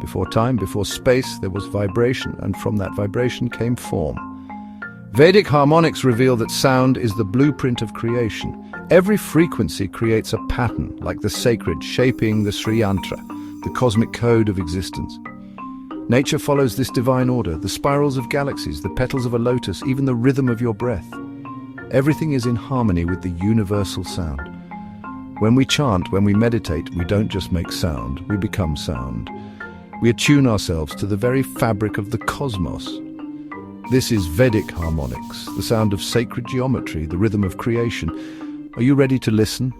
Before time, before space, there was vibration, and from that vibration came form. Vedic Harmonics reveal that sound is the blueprint of creation. Every frequency creates a pattern, like the sacred, shaping the Sri Yantra, the cosmic code of existence. Nature follows this divine order, the spirals of galaxies, the petals of a lotus, even the rhythm of your breath. Everything is in harmony with the universal sound. When we chant, when we meditate, we don't just make sound, we become sound. We attune ourselves to the very fabric of the cosmos. This is Vedic Harmonics, the sound of sacred geometry, the rhythm of creation. Are you ready to listen?